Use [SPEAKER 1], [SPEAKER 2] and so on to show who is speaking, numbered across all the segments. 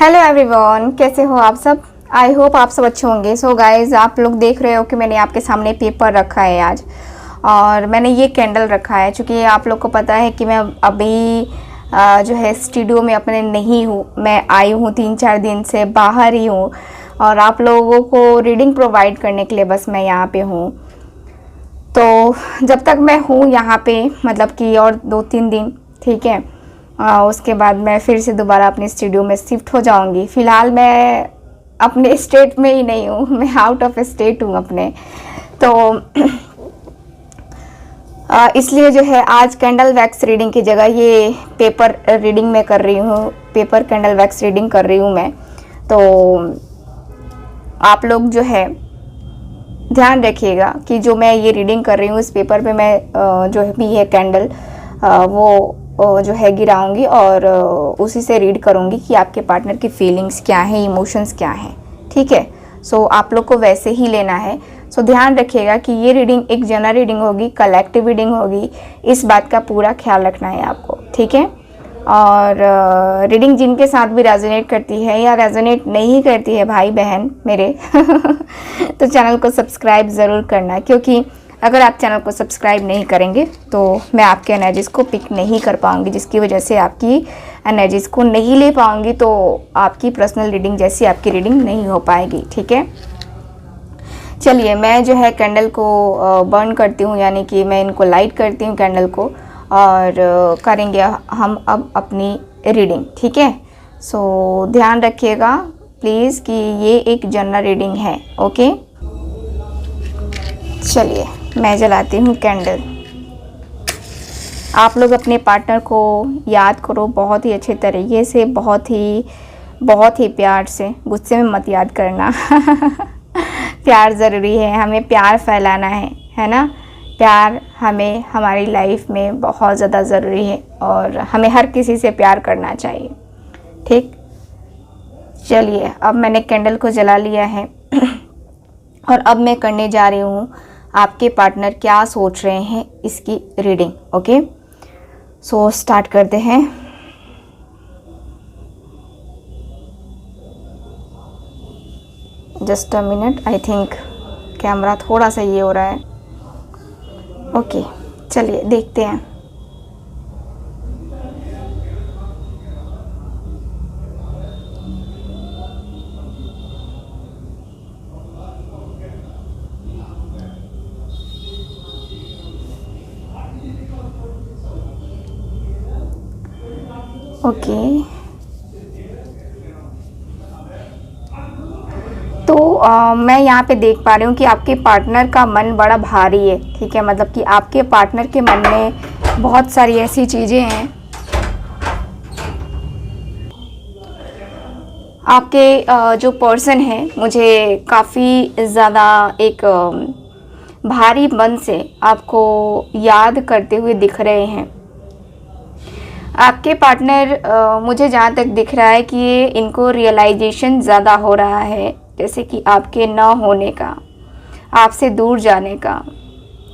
[SPEAKER 1] Hello everyone, कैसे हो आप सब। आई होप आप सब अच्छे होंगे। सो गाइज, आप लोग देख रहे हो कि मैंने आपके सामने पेपर रखा है आज, और मैंने ये कैंडल रखा है क्योंकि आप लोग को पता है कि मैं अभी जो है स्टूडियो में अपने नहीं हूँ। मैं आई हूँ 3-4 दिन से बाहर ही हूँ, और आप लोगों को रीडिंग प्रोवाइड करने के लिए बस मैं यहाँ पे हूँ। तो जब तक मैं हूँ यहाँ पे, मतलब कि और 2-3 दिन, ठीक है, उसके बाद मैं फिर से दोबारा अपने स्टूडियो में शिफ्ट हो जाऊंगी। फ़िलहाल मैं अपने स्टेट में ही नहीं हूँ, मैं आउट ऑफ स्टेट हूँ अपने। तो इसलिए जो है आज कैंडल वैक्स रीडिंग की जगह ये पेपर रीडिंग में कर रही हूँ, पेपर कैंडल वैक्स रीडिंग कर रही हूँ मैं। तो आप लोग जो है ध्यान रखिएगा कि जो मैं ये रीडिंग कर रही हूँ इस पेपर पे मैं जो भी है कैंडल वो जो है गिराऊंगी और उसी से रीड करूंगी कि आपके पार्टनर की फीलिंग्स क्या हैं, इमोशंस क्या हैं, ठीक है। सो आप लोग को वैसे ही लेना है। सो ध्यान रखिएगा कि ये रीडिंग एक जनरल रीडिंग होगी, कलेक्टिव रीडिंग होगी, इस बात का पूरा ख्याल रखना है आपको, ठीक है। और रीडिंग जिनके साथ भी रेजोनेट करती है या रेजोनेट नहीं करती है भाई बहन मेरे तो चैनल को सब्सक्राइब ज़रूर करना, क्योंकि अगर आप चैनल को सब्सक्राइब नहीं करेंगे तो मैं आपके एनर्जीज़ को पिक नहीं कर पाऊँगी, जिसकी वजह से आपकी एनर्जीज़ को नहीं ले पाऊँगी, तो आपकी पर्सनल रीडिंग जैसी आपकी रीडिंग नहीं हो पाएगी, ठीक है। चलिए, मैं जो है कैंडल को बर्न करती हूँ, यानी कि मैं इनको लाइट करती हूँ कैंडल को, और करेंगे हम अब अपनी रीडिंग, ठीक है। सो ध्यान रखिएगा प्लीज़ कि ये एक जनरल रीडिंग है, ओके। चलिए मैं जलाती हूँ कैंडल। आप लोग अपने पार्टनर को याद करो बहुत ही अच्छे तरीके से, बहुत ही प्यार से, गुस्से में मत याद करना प्यार ज़रूरी है, हमें प्यार फैलाना है ना। प्यार हमें हमारी लाइफ में बहुत ज़्यादा ज़रूरी है, और हमें हर किसी से प्यार करना चाहिए, ठीक। चलिए, अब मैंने कैंडल को जला लिया है और अब मैं करने जा रही हूँ आपके पार्टनर क्या सोच रहे हैं इसकी रीडिंग, ओके। सो स्टार्ट करते हैं। Just a minute, I think camera थोड़ा सा ये हो रहा है, ओके। चलिए देखते हैं। ओके, तो मैं यहाँ पे देख पा रही हूँ कि आपके पार्टनर का मन बड़ा भारी है, ठीक है। मतलब कि आपके पार्टनर के मन में बहुत सारी ऐसी चीज़ें हैं। आपके जो पर्सन है मुझे काफ़ी ज़्यादा एक भारी मन से आपको याद करते हुए दिख रहे हैं। आपके पार्टनर मुझे जहाँ तक दिख रहा है कि इनको रियलाइजेशन ज़्यादा हो रहा है, जैसे कि आपके ना होने का, आपसे दूर जाने का,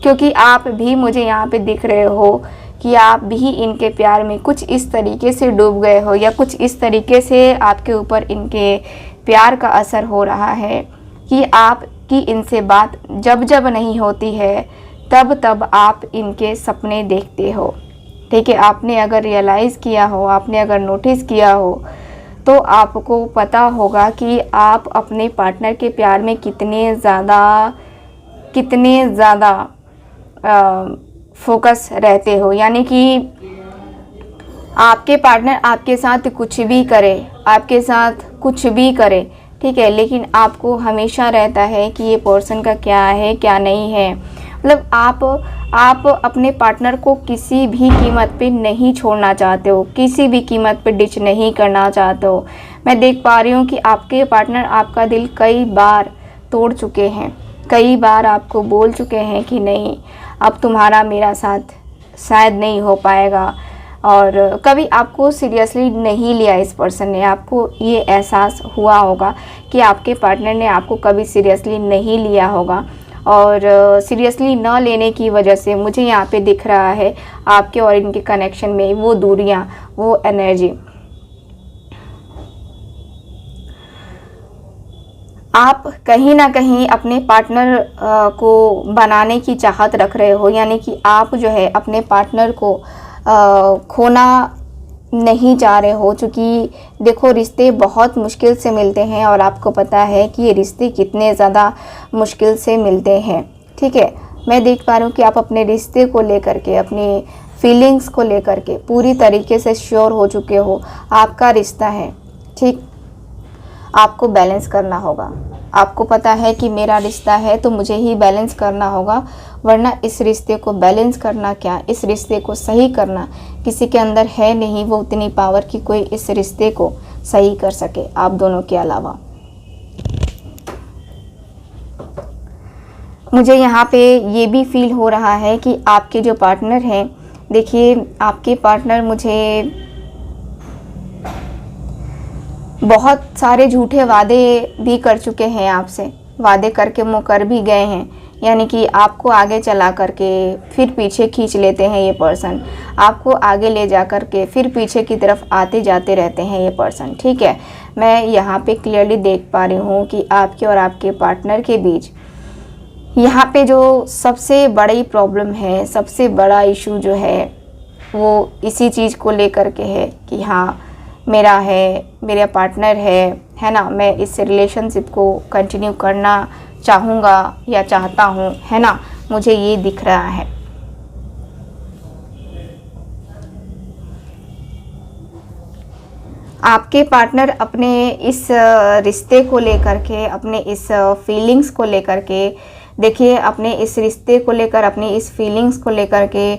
[SPEAKER 1] क्योंकि आप भी मुझे यहाँ पे दिख रहे हो कि आप भी इनके प्यार में कुछ इस तरीके से डूब गए हो, या कुछ इस तरीके से आपके ऊपर इनके प्यार का असर हो रहा है कि आपकी इनसे बात जब जब नहीं होती है तब तब आप इनके सपने देखते हो, ठीक है। आपने अगर रियलाइज़ किया हो, आपने अगर नोटिस किया हो, तो आपको पता होगा कि आप अपने पार्टनर के प्यार में कितने ज़्यादा फोकस रहते हो। यानी कि आपके पार्टनर आपके साथ कुछ भी करे, आपके साथ कुछ भी करे, ठीक है, लेकिन आपको हमेशा रहता है कि ये पर्सन का क्या है क्या नहीं है। मतलब आप अपने पार्टनर को किसी भी कीमत पे नहीं छोड़ना चाहते हो, किसी भी कीमत पे डिच नहीं करना चाहते हो। मैं देख पा रही हूँ कि आपके पार्टनर आपका दिल कई बार तोड़ चुके हैं, कई बार आपको बोल चुके हैं कि नहीं, अब तुम्हारा मेरा साथ शायद नहीं हो पाएगा, और कभी आपको सीरियसली नहीं लिया इस पर्सन ने। आपको ये एहसास हुआ होगा कि आपके पार्टनर ने आपको कभी सीरियसली नहीं लिया होगा, और सीरियसली न लेने की वजह से मुझे यहाँ पे दिख रहा है आपके और इनके कनेक्शन में वो दूरियाँ, वो एनर्जी। आप कहीं ना कहीं अपने पार्टनर को बनाने की चाहत रख रहे हो, यानी कि आप जो है अपने पार्टनर को खोना नहीं चाह रहे हो। क्योंकि देखो, रिश्ते बहुत मुश्किल से मिलते हैं और आपको पता है कि ये रिश्ते कितने ज़्यादा मुश्किल से मिलते हैं। ठीक है, मैं देख पा रही हूँ कि आप अपने रिश्ते को लेकर के, अपनी फीलिंग्स को लेकर के पूरी तरीके से श्योर हो चुके हो। आपका रिश्ता है, ठीक, आपको बैलेंस करना होगा। आपको पता है कि मेरा रिश्ता है तो मुझे ही बैलेंस करना होगा, वरना इस रिश्ते को बैलेंस करना क्या, इस रिश्ते को सही करना किसी के अंदर है नहीं वो उतनी पावर कि कोई इस रिश्ते को सही कर सके आप दोनों के अलावा। मुझे यहाँ पे ये भी फील हो रहा है कि आपके जो पार्टनर हैं, देखिए आपके पार्टनर मुझे बहुत सारे झूठे वादे भी कर चुके हैं आपसे, वादे करके मुकर भी गए हैं। यानी कि आपको आगे चला करके फिर पीछे खींच लेते हैं ये पर्सन, आपको आगे ले जा करके फिर पीछे की तरफ आते जाते रहते हैं ये पर्सन। ठीक है, मैं यहाँ पे क्लियरली देख पा रही हूँ कि आपके और आपके पार्टनर के बीच यहाँ पे जो सबसे बड़ी प्रॉब्लम है, सबसे बड़ा इशू जो है वो इसी चीज़ को लेकर के है कि हाँ मेरा है, मेरा पार्टनर है ना, मैं इस रिलेशनशिप को कंटिन्यू करना चाहूँगा या चाहता हूँ, है ना, मुझे ये दिख रहा है। आपके पार्टनर अपने इस रिश्ते को लेकर के, अपने इस फीलिंग्स को लेकर के, देखिए अपने इस रिश्ते को लेकर, अपनी इस फीलिंग्स को लेकर के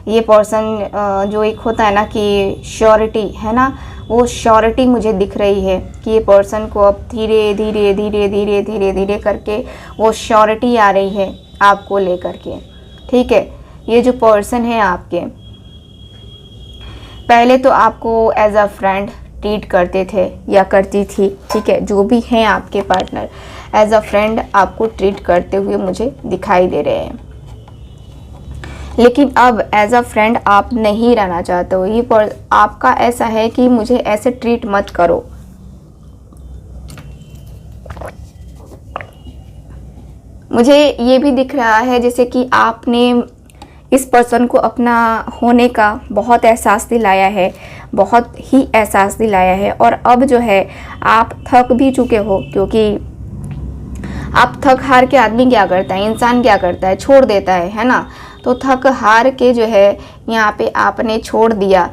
[SPEAKER 1] ये पर्सन जो एक होता है ना कि श्योरिटी, है ना, वो श्योरिटी मुझे दिख रही है कि ये पर्सन को अब धीरे धीरे धीरे धीरे धीरे धीरे करके वो श्योरिटी आ रही है आपको लेकर के। ठीक है, ये जो पर्सन है आपके, पहले तो आपको एज अ फ्रेंड ट्रीट करते थे या करती थी। ठीक है, जो भी हैं आपके पार्टनर एज अ फ्रेंड आपको ट्रीट करते हुए मुझे दिखाई दे रहे हैं, लेकिन अब एज अ फ्रेंड आप नहीं रहना चाहते हो। ये आपका ऐसा है कि मुझे ऐसे ट्रीट मत करो। मुझे ये भी दिख रहा है जैसे कि आपने इस पर्सन को अपना होने का बहुत एहसास दिलाया है, बहुत ही एहसास दिलाया है, और अब जो है आप थक भी चुके हो। क्योंकि आप थक हार के आदमी क्या करता है, इंसान क्या करता है, छोड़ देता है ना। तो थक हार के जो है यहाँ पे आपने छोड़ दिया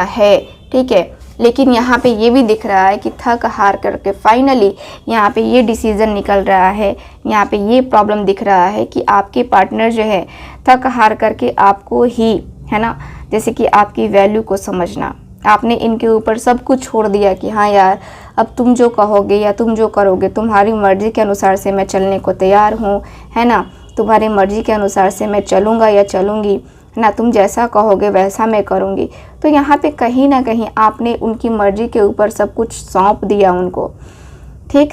[SPEAKER 1] है। ठीक है, लेकिन यहाँ पे ये भी दिख रहा है कि थक हार करके फाइनली यहाँ पे ये डिसीज़न निकल रहा है, यहाँ पे ये प्रॉब्लम दिख रहा है कि आपके पार्टनर जो है थक हार करके आपको ही, है ना, जैसे कि आपकी वैल्यू को समझना, आपने इनके ऊपर सब कुछ छोड़ दिया कि हाँ यार अब तुम जो कहोगे या तुम जो करोगे, तुम्हारी मर्ज़ी के अनुसार से मैं चलने को तैयार हूँ, है ना, तुम्हारी मर्ज़ी के अनुसार से मैं चलूँगा या चलूँगी, है ना, तुम जैसा कहोगे वैसा मैं करूँगी। तो यहाँ पे कहीं ना कहीं आपने उनकी मर्ज़ी के ऊपर सब कुछ सौंप दिया उनको। ठीक,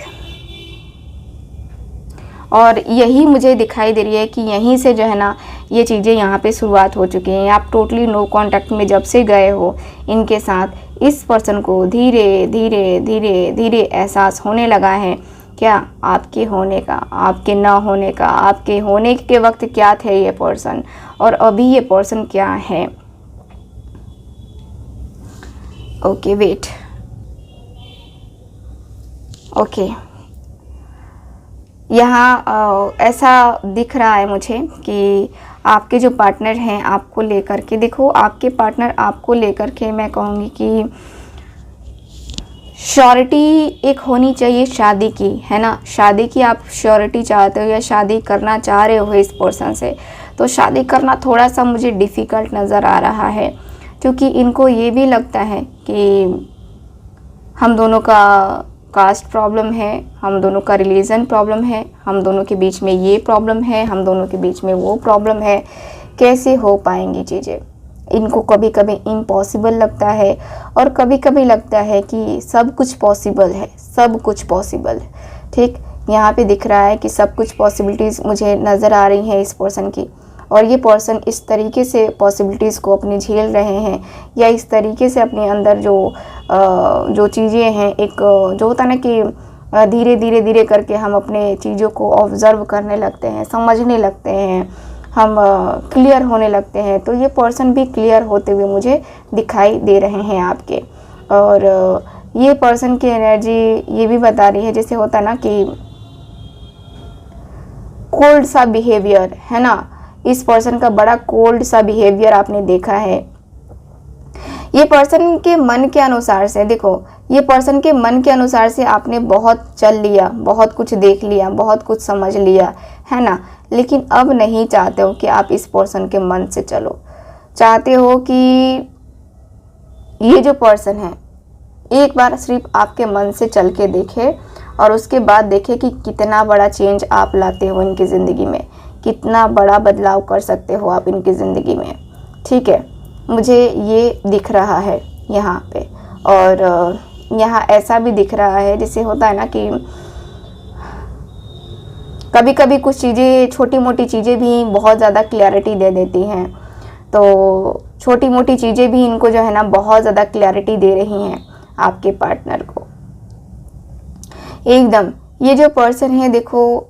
[SPEAKER 1] और यही मुझे दिखाई दे रही है कि यहीं से जो है ना ये चीज़ें यहाँ पे शुरुआत हो चुकी हैं। आप टोटली नो कांटेक्ट में जब से गए हो इनके साथ, इस पर्सन को धीरे धीरे धीरे धीरे एहसास होने लगा है क्या आपके होने का, आपके ना होने का, आपके होने के वक्त क्या थे ये पर्सन और अभी ये पर्सन क्या है। ओके वेट, ओके, यहाँ ऐसा दिख रहा है मुझे कि आपके जो पार्टनर हैं आपको लेकर के, देखो आपके पार्टनर आपको लेकर के, मैं कहूँगी कि श्योरिटी एक होनी चाहिए शादी की, है ना, शादी की आप श्योरिटी चाहते हो या शादी करना चाह रहे हो इस पर्सन से, तो शादी करना थोड़ा सा मुझे डिफ़िकल्ट नज़र आ रहा है। क्योंकि इनको ये भी लगता है कि हम दोनों का कास्ट प्रॉब्लम है, हम दोनों का रिलीजन प्रॉब्लम है, हम दोनों के बीच में ये प्रॉब्लम है, हम दोनों के बीच में वो प्रॉब्लम है, कैसे हो पाएंगी चीज़ें। इनको कभी कभी इम्पॉसिबल लगता है और कभी कभी लगता है कि सब कुछ पॉसिबल है, सब कुछ पॉसिबल है। ठीक, यहाँ पे दिख रहा है कि सब कुछ पॉसिबिलिटीज़ मुझे नज़र आ रही हैं इस पर्सन की, और ये पर्सन इस तरीके से पॉसिबिलिटीज़ को अपनी झेल रहे हैं, या इस तरीके से अपने अंदर जो चीज़ें हैं, एक जो होता है ना कि धीरे धीरे धीरे करके हम अपने चीज़ों को ऑब्ज़र्व करने लगते हैं, समझने लगते हैं, हम क्लियर होने लगते हैं। तो ये पर्सन भी क्लियर होते हुए मुझे दिखाई दे रहे हैं आपके। और ये पर्सन की एनर्जी ये भी बता रही है, जैसे होता है ना कि कोल्ड सा बिहेवियर है ना, इस पर्सन का बड़ा कोल्ड सा बिहेवियर आपने देखा है। ये पर्सन के मन के अनुसार से, देखो ये पर्सन के मन के अनुसार से आपने बहुत चल लिया, बहुत कुछ देख लिया, बहुत कुछ समझ लिया है ना, लेकिन अब नहीं चाहते हो कि आप इस पर्सन के मन से चलो। चाहते हो कि ये जो पर्सन है एक बार सिर्फ आपके मन से चल के देखे, और उसके बाद देखे कि कितना बड़ा चेंज आप लाते हो इनकी ज़िंदगी में, कितना बड़ा बदलाव कर सकते हो आप इनकी ज़िंदगी में। ठीक है, मुझे ये दिख रहा है यहाँ पे। और यहाँ ऐसा भी दिख रहा है, जैसे होता है ना कि कभी कभी कुछ चीज़ें, छोटी मोटी चीज़ें भी बहुत ज़्यादा क्लैरिटी दे देती हैं। तो छोटी मोटी चीज़ें भी इनको जो है ना बहुत ज़्यादा क्लैरिटी दे रही हैं आपके पार्टनर को एकदम। ये जो पर्सन है, देखो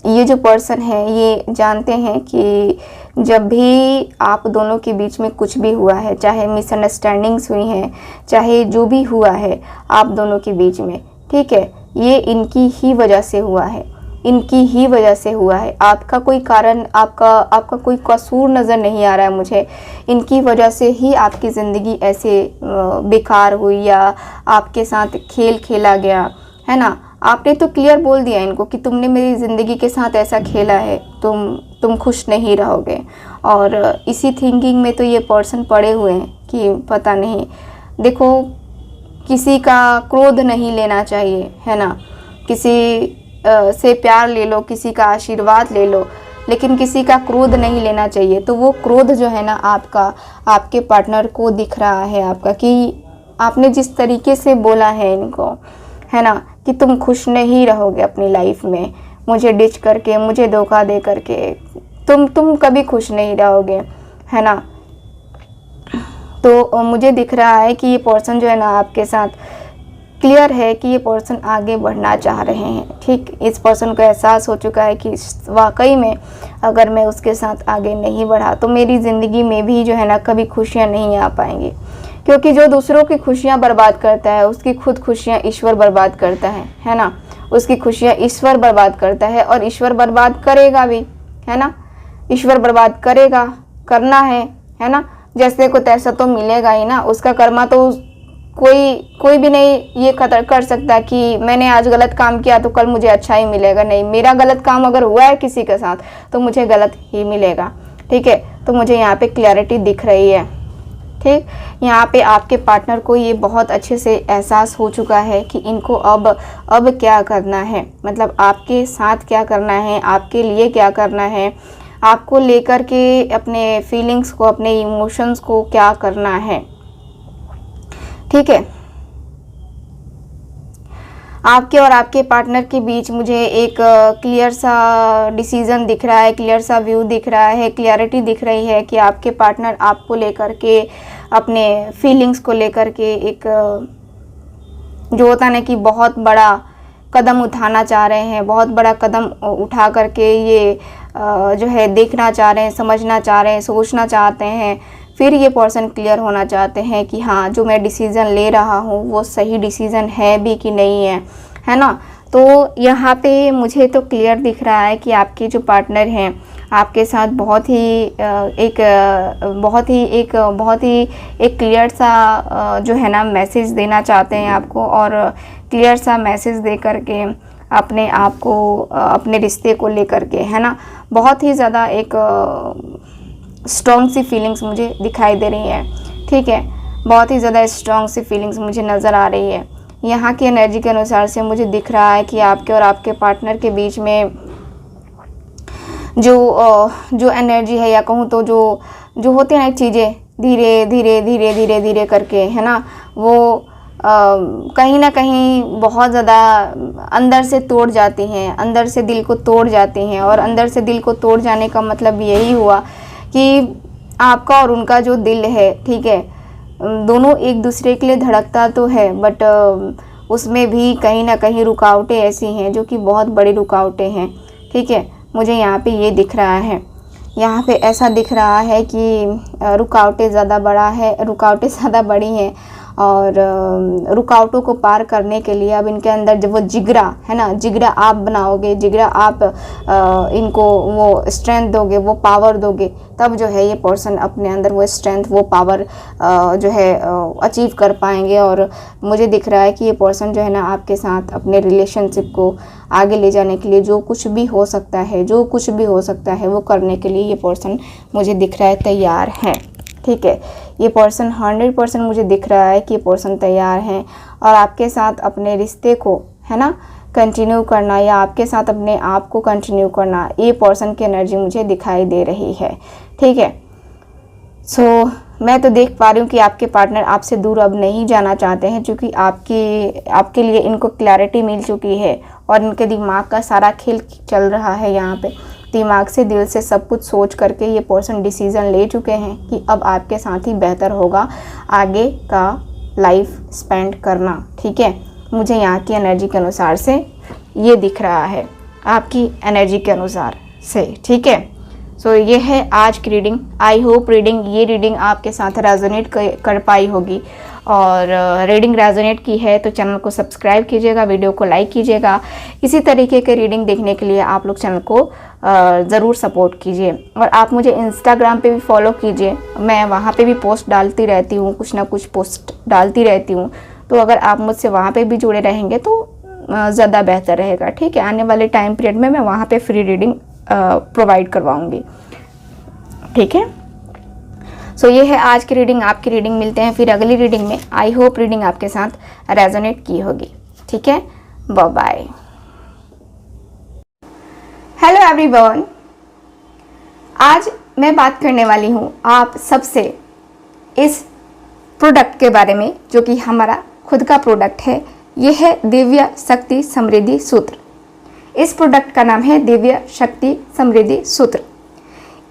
[SPEAKER 1] ये जो पर्सन है ये जानते हैं कि जब भी आप दोनों के बीच में कुछ भी हुआ है, चाहे मिसअंडरस्टैंडिंग्स हुई हैं, चाहे जो भी हुआ है आप दोनों के बीच में, ठीक है, ये इनकी ही वजह से हुआ है, इनकी ही वजह से हुआ है। आपका कोई कारण, आपका कोई कसूर नज़र नहीं आ रहा है मुझे। इनकी वजह से ही आपकी ज़िंदगी ऐसे बेकार हुई, या आपके साथ खेल खेला गया है ना। आपने तो क्लियर बोल दिया इनको कि तुमने मेरी ज़िंदगी के साथ ऐसा खेला है, तुम खुश नहीं रहोगे। और इसी थिंकिंग में तो ये पर्सन पड़े हुए हैं कि पता नहीं, देखो किसी का क्रोध नहीं लेना चाहिए है ना, किसी से प्यार ले लो, किसी का आशीर्वाद ले लो, लेकिन किसी का क्रोध नहीं लेना चाहिए। तो वो क्रोध जो है ना आपके पार्टनर को दिख रहा है आपका, कि आपने जिस तरीके से बोला है इनको है ना कि तुम खुश नहीं रहोगे अपनी लाइफ में, मुझे डिच करके, मुझे धोखा दे करके तुम कभी खुश नहीं रहोगे है ना। तो मुझे दिख रहा है कि ये पर्सन जो है ना आपके साथ क्लियर है कि ये पर्सन आगे बढ़ना चाह रहे हैं। ठीक, इस पर्सन को एहसास हो चुका है कि वाकई में अगर मैं उसके साथ आगे नहीं बढ़ा तो मेरी ज़िंदगी में भी जो है ना कभी खुशियाँ नहीं आ पाएंगी, क्योंकि जो दूसरों की खुशियाँ बर्बाद करता है उसकी खुद खुशियाँ ईश्वर बर्बाद करता है ना। उसकी खुशियाँ ईश्वर बर्बाद करता है, और ईश्वर बर्बाद करेगा भी है ना। ईश्वर बर्बाद करेगा, करना है ना। जैसे को तैसा तो मिलेगा ही ना, उसका कर्मा तो कोई भी नहीं ये कर सकता कि मैंने आज गलत काम किया तो कल मुझे अच्छा ही मिलेगा। नहीं, मेरा गलत काम अगर हुआ है किसी के साथ तो मुझे गलत ही मिलेगा। ठीक है, तो मुझे यहाँ पे क्लैरिटी दिख रही है। ठीक, यहाँ पे आपके पार्टनर को ये बहुत अच्छे से एहसास हो चुका है कि इनको अब क्या करना है, मतलब आपके साथ क्या करना है, आपके लिए क्या करना है, आपको लेकर के अपने फीलिंग्स को, अपने इमोशंस को क्या करना है। ठीक है, आपके और आपके पार्टनर के बीच मुझे एक क्लियर सा डिसीज़न दिख रहा है, क्लियर सा व्यू दिख रहा है, क्लियरिटी दिख रही है कि आपके पार्टनर आपको लेकर के, अपने फीलिंग्स को लेकर के एक जो होता है ना कि बहुत बड़ा कदम उठाना चाह रहे हैं, बहुत बड़ा कदम उठा करके ये जो है देखना चाह रहे हैं, समझना चाह रहे हैं, सोचना चाहते हैं। फिर ये पर्सन क्लियर होना चाहते हैं कि हाँ, जो मैं डिसीज़न ले रहा हूँ वो सही डिसीज़न है भी कि नहीं है ना। तो यहाँ पे मुझे तो क्लियर दिख रहा है कि आपके जो पार्टनर हैं आपके साथ बहुत ही एक क्लियर सा जो है ना मैसेज देना चाहते हैं आपको, और क्लियर सा मैसेज दे करके अपने आप को, अपने रिश्ते को लेकर के है ना, बहुत ही ज़्यादा एक स्ट्रॉन्ग सी फीलिंग्स मुझे दिखाई दे रही है। ठीक है, बहुत ही ज़्यादा स्ट्रॉन्ग सी फीलिंग्स मुझे नज़र आ रही है। यहाँ की एनर्जी के अनुसार से मुझे दिख रहा है कि आपके और आपके पार्टनर के बीच में जो एनर्जी है, या कहूँ तो जो होती हैं चीज़ें धीरे धीरे करके है ना, वो कहीं ना कहीं बहुत ज़्यादा अंदर से तोड़ जाती हैं, अंदर से दिल को तोड़ जाती हैं। और अंदर से दिल को तोड़ जाने का मतलब यही हुआ कि आपका और उनका जो दिल है, ठीक है, दोनों एक दूसरे के लिए धड़कता तो है, बट उसमें भी कहीं ना कहीं रुकावटें ऐसी हैं जो कि बहुत बड़ी रुकावटें हैं, ठीक है। मुझे यहाँ पे ये दिख रहा है, यहाँ पे ऐसा दिख रहा है कि रुकावटें ज़्यादा बड़ी हैं। और रुकावटों को पार करने के लिए अब इनके अंदर जब वो जिगरा है ना, जिगरा आप बनाओगे, जिगरा आप इनको वो स्ट्रेंथ दोगे, वो पावर दोगे, तब जो है ये पर्सन अपने अंदर वो स्ट्रेंथ, वो पावर जो है अचीव कर पाएंगे। और मुझे दिख रहा है कि ये पर्सन जो है ना आपके साथ अपने रिलेशनशिप को आगे ले जाने के लिए जो कुछ भी हो सकता है वो करने के लिए ये पर्सन मुझे दिख रहा है तैयार है, ठीक है। ये पर्सन 100% मुझे दिख रहा है कि ये पर्सन तैयार हैं और आपके साथ अपने रिश्ते को, है ना, कंटिन्यू करना या आपके साथ अपने आप को कंटिन्यू करना, ये पर्सन की एनर्जी मुझे दिखाई दे रही है, ठीक है। सो मैं तो देख पा रही हूँ कि आपके पार्टनर आपसे दूर अब नहीं जाना चाहते हैं, क्योंकि आपके लिए इनको क्लैरिटी मिल चुकी है और इनके दिमाग का सारा खेल चल रहा है। यहाँ पे दिमाग से, दिल से सब कुछ सोच करके ये पर्सन डिसीज़न ले चुके हैं कि अब आपके साथ ही बेहतर होगा आगे का लाइफ स्पेंड करना, ठीक है। मुझे यहाँ की एनर्जी के अनुसार से ये दिख रहा है, आपकी एनर्जी के अनुसार से, ठीक है। सो ये है आज की रीडिंग। आई होप ये रीडिंग आपके साथ रेजोनेट कर पाई होगी। और रीडिंग रेजोनेट की है तो चैनल को सब्सक्राइब कीजिएगा, वीडियो को लाइक कीजिएगा। इसी तरीके के रीडिंग देखने के लिए आप लोग चैनल को ज़रूर सपोर्ट कीजिए। और आप मुझे इंस्टाग्राम पे भी फॉलो कीजिए, मैं वहाँ पे भी पोस्ट डालती रहती हूँ, कुछ ना कुछ पोस्ट डालती रहती हूँ। तो अगर आप मुझसे वहाँ पे भी जुड़े रहेंगे तो ज़्यादा बेहतर रहेगा, ठीक है। आने वाले टाइम पीरियड में मैं वहाँ पे फ्री रीडिंग प्रोवाइड करवाऊँगी, ठीक है। सो ये है आज की रीडिंग, आपकी रीडिंग। मिलते हैं फिर अगली रीडिंग में। आई होप रीडिंग आपके साथ रेजोनेट की होगी, ठीक है। Bye bye. हेलो एवरीवन, आज मैं बात करने वाली हूँ आप सबसे इस प्रोडक्ट के बारे में जो कि हमारा खुद का प्रोडक्ट है। ये है दिव्य शक्ति समृद्धि सूत्र। इस प्रोडक्ट का नाम है दिव्य शक्ति समृद्धि सूत्र।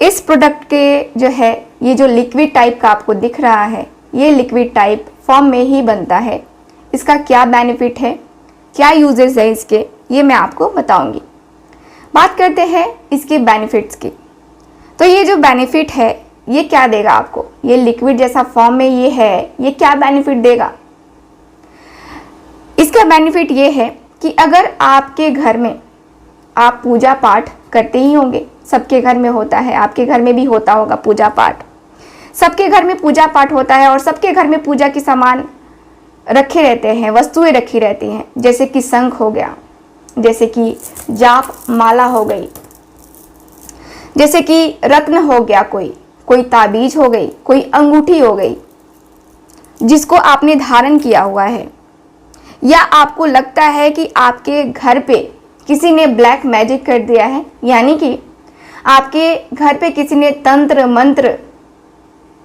[SPEAKER 1] इस प्रोडक्ट के जो है ये जो लिक्विड टाइप का आपको दिख रहा है, ये लिक्विड टाइप फॉर्म में ही बनता है। इसका क्या बेनिफिट है, क्या यूजेस है इसके, ये मैं आपको बताऊंगी। बात करते हैं इसके बेनिफिट्स की। तो ये जो बेनिफिट है ये क्या देगा आपको, ये लिक्विड जैसा फॉर्म में ये है, ये क्या बेनिफिट देगा। इसका बेनिफिट ये है कि अगर आपके घर में आप पूजा पाठ करते ही होंगे, सबके घर में होता है, आपके घर में भी होता होगा पूजा पाठ, सबके घर में पूजा पाठ होता है और सबके घर में पूजा के सामान रखे रहते हैं, वस्तुएं रखी रहती हैं, जैसे कि शंख हो गया, जैसे कि जाप माला हो गई, जैसे कि रत्न हो गया, कोई ताबीज हो गई, कोई अंगूठी हो गई जिसको आपने धारण किया हुआ है, या आपको लगता है कि आपके घर पे किसी ने ब्लैक मैजिक कर दिया है, यानी कि आपके घर पे किसी ने तंत्र मंत्र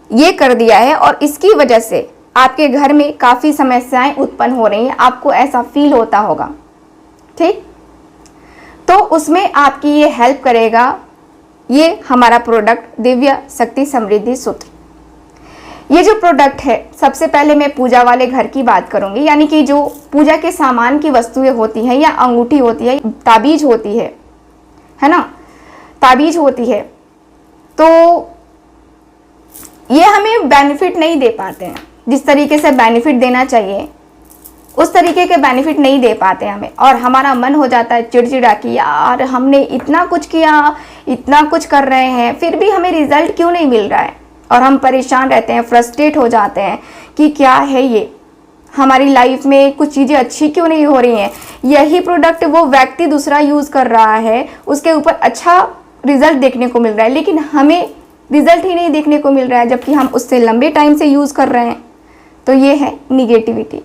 [SPEAKER 1] ये कर दिया है और इसकी वजह से आपके घर में काफ़ी समस्याएं उत्पन्न हो रही हैं, आपको ऐसा फील होता होगा, ठीक। तो उसमें आपकी ये हेल्प करेगा ये हमारा प्रोडक्ट दिव्य शक्ति समृद्धि सूत्र। ये जो प्रोडक्ट है, सबसे पहले मैं पूजा वाले घर की बात करूंगी, यानी कि जो पूजा के सामान की वस्तुएं होती हैं, या अंगूठी होती है, ताबीज होती है ना, ताबीज होती है, तो ये हमें बेनिफिट नहीं दे पाते हैं जिस तरीके से बेनिफिट देना चाहिए, उस तरीके के बेनिफिट नहीं दे पाते हमें। और हमारा मन हो जाता है चिड़चिड़ा कि यार हमने इतना कुछ किया, इतना कुछ कर रहे हैं, फिर भी हमें रिजल्ट क्यों नहीं मिल रहा है, और हम परेशान रहते हैं, फ्रस्ट्रेट हो जाते हैं कि क्या है ये, हमारी लाइफ में कुछ चीज़ें अच्छी क्यों नहीं हो रही हैं। यही प्रोडक्ट वो व्यक्ति दूसरा यूज़ कर रहा है, उसके ऊपर अच्छा रिजल्ट देखने को मिल रहा है, लेकिन हमें रिजल्ट ही नहीं देखने को मिल रहा है, जबकि हम उससे लंबे टाइम से यूज़ कर रहे हैं। तो ये है निगेटिविटी।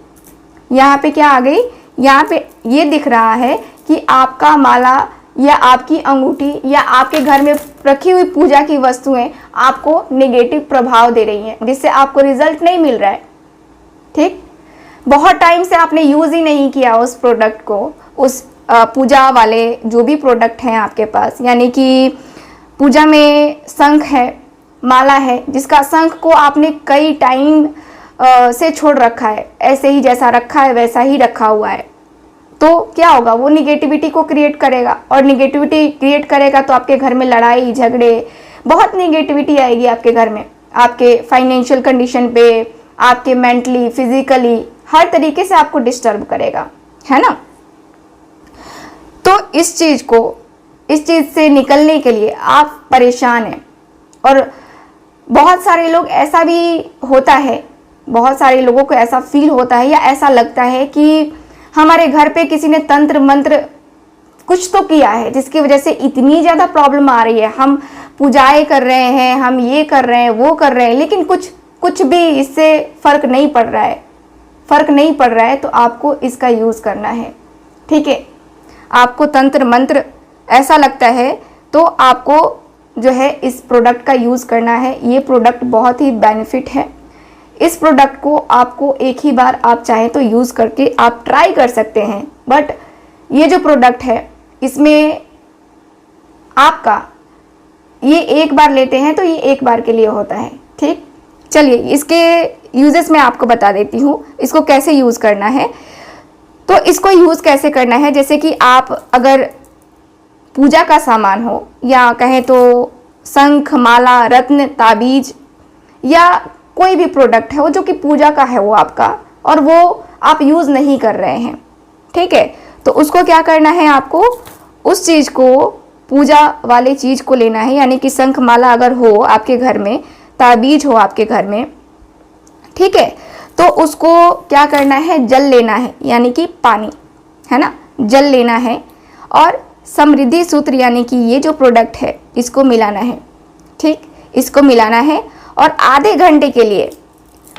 [SPEAKER 1] यहाँ पे क्या आ गई, यहाँ पे ये दिख रहा है कि आपका माला या आपकी अंगूठी या आपके घर में रखी हुई पूजा की वस्तुएं आपको नेगेटिव प्रभाव दे रही हैं, जिससे आपको रिजल्ट नहीं मिल रहा है, ठीक। बहुत टाइम से आपने यूज़ ही नहीं किया उस प्रोडक्ट को, उस पूजा वाले जो भी प्रोडक्ट हैं आपके पास, यानी कि पूजा में शंख है, माला है, जिसका शंख को आपने कई टाइम से छोड़ रखा है, ऐसे ही जैसा रखा है वैसा ही रखा हुआ है, तो क्या होगा, वो निगेटिविटी को क्रिएट करेगा, और निगेटिविटी क्रिएट करेगा तो आपके घर में लड़ाई झगड़े, बहुत निगेटिविटी आएगी आपके घर में, आपके फाइनेंशियल कंडीशन पे, आपके मेंटली, फिजिकली, हर तरीके से आपको डिस्टर्ब करेगा, है ना। तो इस चीज़ से निकलने के लिए आप परेशान हैं, और बहुत सारे लोग ऐसा भी होता है, बहुत सारे लोगों को ऐसा फील होता है या ऐसा लगता है कि हमारे घर पे किसी ने तंत्र मंत्र कुछ तो किया है जिसकी वजह से इतनी ज़्यादा प्रॉब्लम आ रही है, हम पूजाएं कर रहे हैं, हम ये कर रहे हैं, वो कर रहे हैं, लेकिन कुछ भी इससे फ़र्क नहीं पड़ रहा है, तो आपको इसका यूज़ करना है, ठीक है। आपको तंत्र मंत्र ऐसा लगता है तो आपको जो है इस प्रोडक्ट का यूज़ करना है। ये प्रोडक्ट बहुत ही बेनिफिट है। इस प्रोडक्ट को आपको एक ही बार आप चाहें तो यूज़ करके आप ट्राई कर सकते हैं, बट ये जो प्रोडक्ट है इसमें आपका ये एक बार लेते हैं तो ये एक बार के लिए होता है, ठीक। चलिए इसके यूजेस मैं आपको बता देती हूँ, इसको कैसे यूज़ करना है। तो इसको यूज़ कैसे करना है, जैसे कि आप अगर पूजा का सामान हो, या कहें तो शंख, माला, रत्न, ताबीज, या कोई भी प्रोडक्ट है वो जो कि पूजा का है वो आपका, और वो आप यूज़ नहीं कर रहे हैं, ठीक है, तो उसको क्या करना है, आपको उस चीज़ को, पूजा वाले चीज़ को लेना है, यानी कि शंख माला अगर हो आपके घर में, ताबीज हो आपके घर में, ठीक है, तो उसको क्या करना है, जल लेना है, यानी कि पानी, है ना, जल लेना है, और समृद्धि सूत्र यानी कि ये जो प्रोडक्ट है इसको मिलाना है, ठीक, इसको मिलाना है, और आधे घंटे के लिए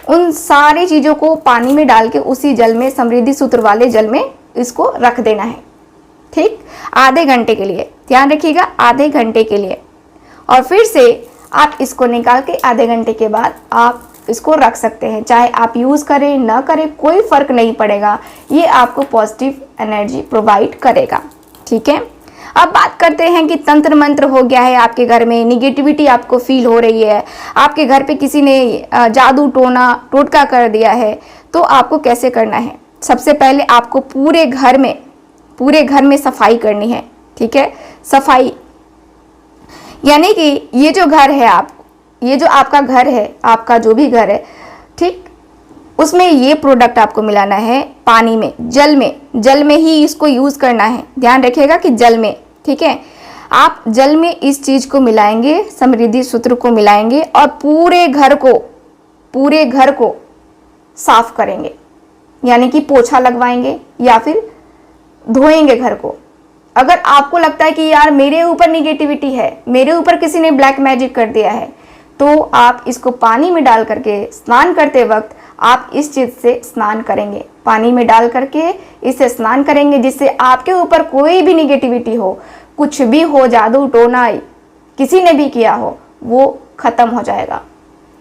[SPEAKER 1] उन सारी चीज़ों को पानी में डाल के उसी जल में, समृद्धि सूत्र वाले जल में इसको रख देना है, ठीक, आधे घंटे के लिए, ध्यान रखिएगा, आधे घंटे के लिए। और फिर से आप इसको निकाल के आधे घंटे के बाद आप इसको रख सकते हैं, चाहे आप यूज़ करें ना करें कोई फ़र्क नहीं पड़ेगा, ये आपको पॉजिटिव एनर्जी प्रोवाइड करेगा, ठीक है। अब बात करते हैं कि तंत्र मंत्र हो गया है आपके घर में, निगेटिविटी आपको फील हो रही है, आपके घर पे किसी ने जादू टोटका कर दिया है, तो आपको कैसे करना है। सबसे पहले आपको पूरे घर में सफाई करनी है, ठीक है, सफाई, यानी कि ये जो घर है ये जो आपका घर है, आपका जो भी घर है, ठीक, उसमें ये प्रोडक्ट आपको मिलाना है पानी में, जल में ही इसको यूज़ करना है, ध्यान रखिएगा कि जल में, ठीक है। आप जल में इस चीज़ को मिलाएंगे, समृद्धि सूत्र को मिलाएंगे, और पूरे घर को साफ करेंगे, यानी कि पोछा लगवाएंगे या फिर धोएंगे घर को। अगर आपको लगता है कि यार मेरे ऊपर निगेटिविटी है, मेरे ऊपर किसी ने ब्लैक मैजिक कर दिया है, तो आप इसको पानी में डाल करके स्नान करते वक्त आप इस चीज़ से स्नान करेंगे, पानी में डाल करके इससे स्नान करेंगे, जिससे आपके ऊपर कोई भी निगेटिविटी हो, कुछ भी हो, जादू टोना किसी ने भी किया हो, वो ख़त्म हो जाएगा,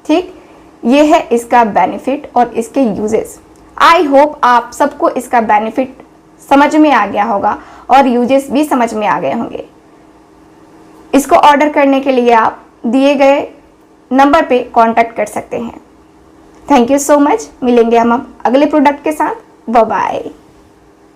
[SPEAKER 1] ठीक। ये है इसका बेनिफिट और इसके यूजेस। आई होप आप सबको इसका बेनिफिट समझ में आ गया होगा और यूजेस भी समझ में आ गए होंगे। इसको ऑर्डर करने के लिए आप दिए गए नंबर पे कांटेक्ट कर सकते हैं। Thank you so much. मिलेंगे हम अगले प्रोडक्ट के साथ। Bye bye.